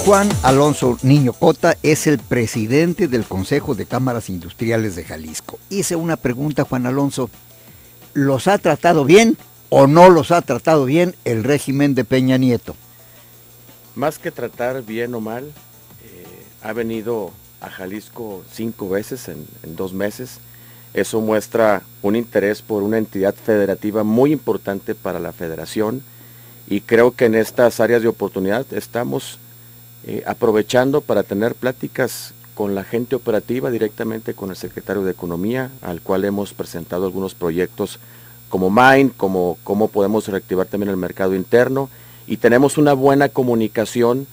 Juan Alonso Niño Cota es el presidente del Consejo de Cámaras Industriales de Jalisco. Hice una pregunta, Juan Alonso. ¿Los ha tratado bien o no los ha tratado bien el régimen de Peña Nieto? Más que tratar bien o mal, ha venido a Jalisco 5 veces en 2 meses. Eso muestra un interés por una entidad federativa muy importante para la federación, y creo que en estas áreas de oportunidad estamos aprovechando para tener pláticas con la gente operativa, directamente con el secretario de Economía, al cual hemos presentado algunos proyectos como Mine, como cómo podemos reactivar también el mercado interno, y tenemos una buena comunicación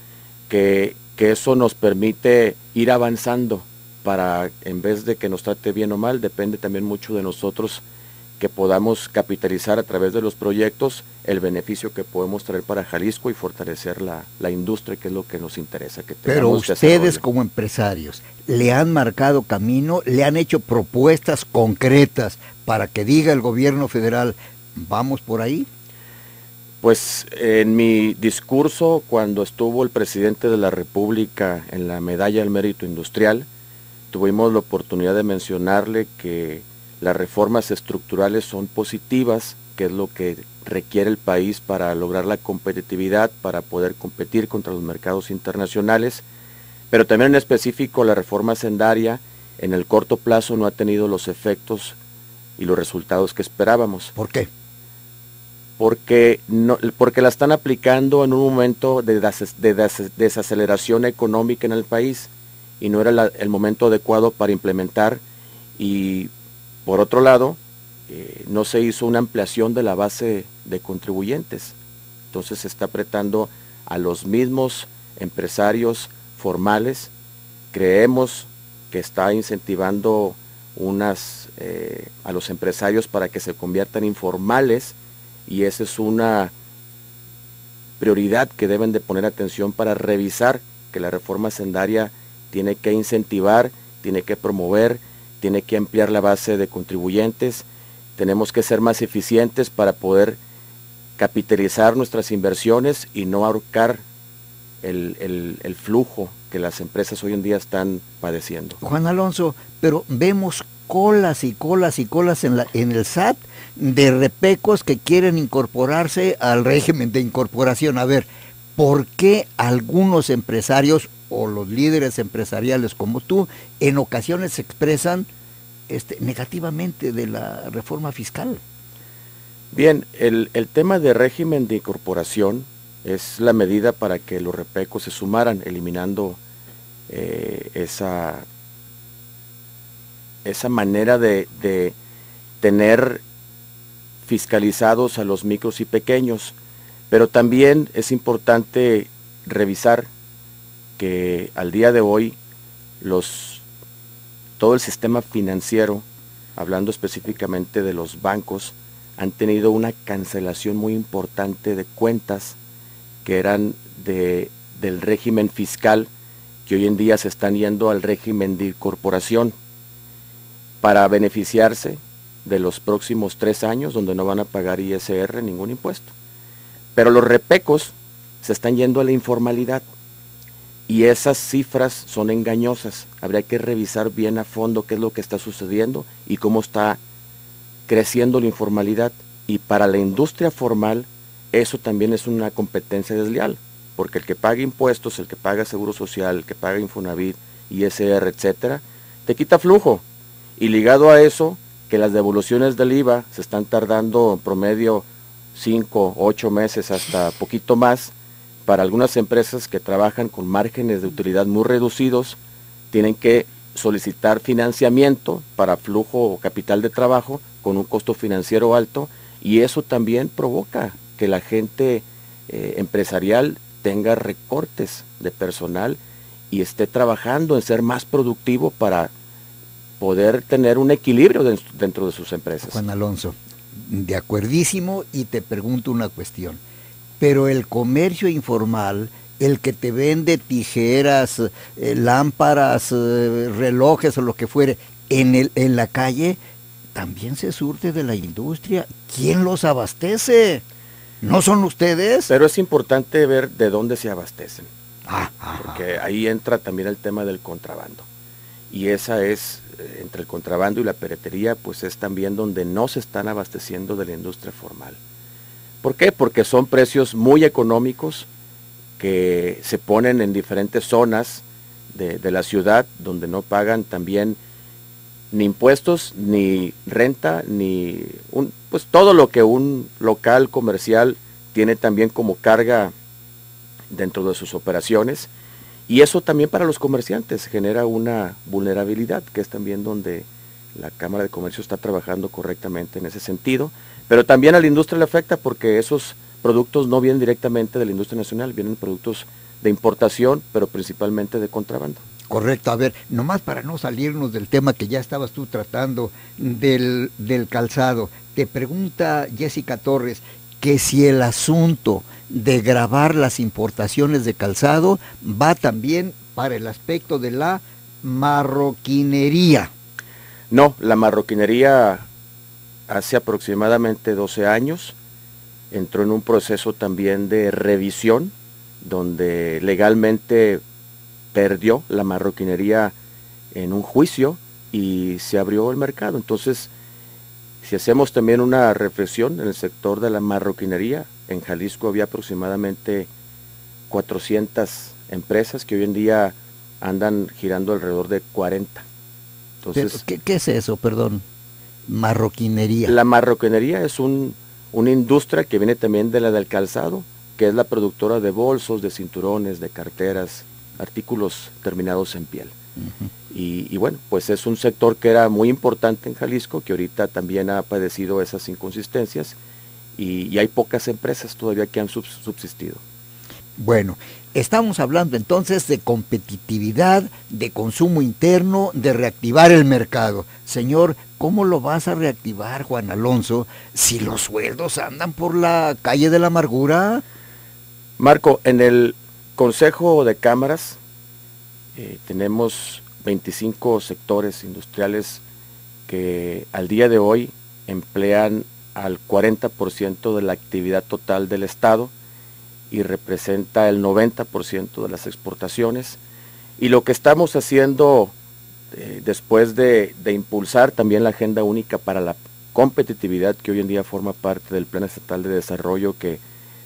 que eso nos permite ir avanzando para, en vez de que nos trate bien o mal, depende también mucho de nosotros que podamos capitalizar a través de los proyectos el beneficio que podemos traer para Jalisco y fortalecer la industria, que es lo que nos interesa. Pero ustedes como empresarios, ¿le han marcado camino, le han hecho propuestas concretas para que diga el gobierno federal, vamos por ahí? Pues en mi discurso, cuando estuvo el presidente de la República en la Medalla al Mérito Industrial, tuvimos la oportunidad de mencionarle que las reformas estructurales son positivas, que es lo que requiere el país para lograr la competitividad, para poder competir contra los mercados internacionales, pero también en específico la reforma hacendaria en el corto plazo no ha tenido los efectos y los resultados que esperábamos. ¿Por qué? Porque la están aplicando en un momento de desaceleración económica en el país, y no era el momento adecuado para implementar, y por otro lado, no se hizo una ampliación de la base de contribuyentes. Entonces se está apretando a los mismos empresarios formales. Creemos que está incentivando a los empresarios para que se conviertan informales, y esa es una prioridad que deben de poner atención para revisar que la reforma hacendaria tiene que incentivar, tiene que promover, tiene que ampliar la base de contribuyentes. Tenemos que ser más eficientes para poder capitalizar nuestras inversiones y no ahorcar el flujo que las empresas hoy en día están padeciendo. Juan Alonso, pero vemos colas y colas y colas en el SAT de repecos que quieren incorporarse al régimen de incorporación. A ver, ¿por qué algunos empresarios o los líderes empresariales como tú en ocasiones se expresan negativamente de la reforma fiscal? Bien, el tema de régimen de incorporación es la medida para que los repecos se sumaran, eliminando esa manera de tener fiscalizados a los micros y pequeños. Pero también es importante revisar que al día de hoy todo el sistema financiero, hablando específicamente de los bancos, han tenido una cancelación muy importante de cuentas que eran del régimen fiscal, que hoy en día se están yendo al régimen de incorporación para beneficiarse de los próximos 3 años, donde no van a pagar ISR, ningún impuesto. Pero los repecos se están yendo a la informalidad, y esas cifras son engañosas. Habría que revisar bien a fondo qué es lo que está sucediendo y cómo está creciendo la informalidad. Y para la industria formal, eso también es una competencia desleal, porque el que paga impuestos, el que paga seguro social, el que paga Infonavit, ISR, etcétera, te quita flujo. Y ligado a eso, que las devoluciones del IVA se están tardando en promedio 5, 8 meses, hasta poquito más. Para algunas empresas que trabajan con márgenes de utilidad muy reducidos, tienen que solicitar financiamiento para flujo o capital de trabajo con un costo financiero alto, y eso también provoca que la gente empresarial tenga recortes de personal y esté trabajando en ser más productivo para poder tener un equilibrio dentro de sus empresas. Juan Alonso, de acuerdísimo, y te pregunto una cuestión. Pero el comercio informal, el que te vende tijeras, lámparas, relojes o lo que fuere, en la calle, también se surte de la industria. ¿Quién los abastece? ¿No son ustedes? Pero es importante ver de dónde se abastecen. porque ahí entra también el tema del contrabando. Y esa es, entre el contrabando y la piratería, pues es también donde no se están abasteciendo de la industria formal. ¿Por qué? Porque son precios muy económicos que se ponen en diferentes zonas de la ciudad, donde no pagan también ni impuestos, ni renta, ni pues todo lo que un local comercial tiene también como carga dentro de sus operaciones. Y eso también para los comerciantes genera una vulnerabilidad, que es también donde la Cámara de Comercio está trabajando correctamente en ese sentido. Pero también a la industria le afecta porque esos productos no vienen directamente de la industria nacional, vienen productos de importación, pero principalmente de contrabando. Correcto, a ver, nomás para no salirnos del tema que ya estabas tú tratando, del calzado, te pregunta Jessica Torres, que si el asunto de gravar las importaciones de calzado va también para el aspecto de la marroquinería. No, la marroquinería hace aproximadamente 12 años entró en un proceso también de revisión, donde legalmente perdió la marroquinería en un juicio y se abrió el mercado. Entonces, si hacemos también una reflexión en el sector de la marroquinería, en Jalisco había aproximadamente 400 empresas que hoy en día andan girando alrededor de 40. Entonces, ¿Qué es eso, perdón? Marroquinería. La marroquinería es una industria que viene también de la del calzado, que es la productora de bolsos, de cinturones, de carteras, artículos terminados en piel. Y bueno, pues es un sector que era muy importante en Jalisco, que ahorita también ha padecido esas inconsistencias y hay pocas empresas todavía que han subsistido. Bueno, estamos hablando entonces de competitividad, de consumo interno, de reactivar el mercado. Señor, ¿cómo lo vas a reactivar, Juan Alonso, si los sueldos andan por la calle de la amargura? Marco, en el Consejo de Cámaras tenemos 25 sectores industriales que al día de hoy emplean al 40% de la actividad total del Estado y representa el 90% de las exportaciones. Y lo que estamos haciendo después de impulsar también la Agenda Única para la Competitividad, que hoy en día forma parte del Plan Estatal de Desarrollo, que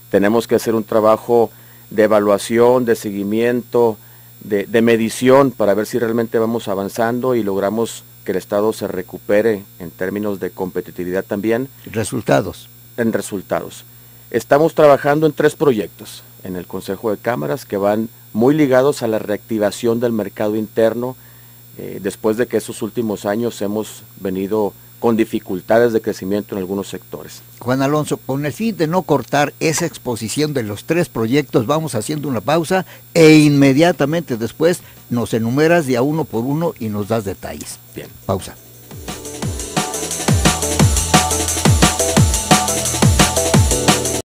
tenemos que hacer un trabajo de evaluación, de seguimiento, de medición para ver si realmente vamos avanzando y logramos que el Estado se recupere en términos de competitividad también. Resultados. En resultados. Estamos trabajando en 3 proyectos en el Consejo de Cámaras que van muy ligados a la reactivación del mercado interno, después de que esos últimos años hemos venido con dificultades de crecimiento en algunos sectores. Juan Alonso, con el fin de no cortar esa exposición de los 3 proyectos, vamos haciendo una pausa e inmediatamente después nos enumeras de a uno por uno y nos das detalles. Bien. Pausa.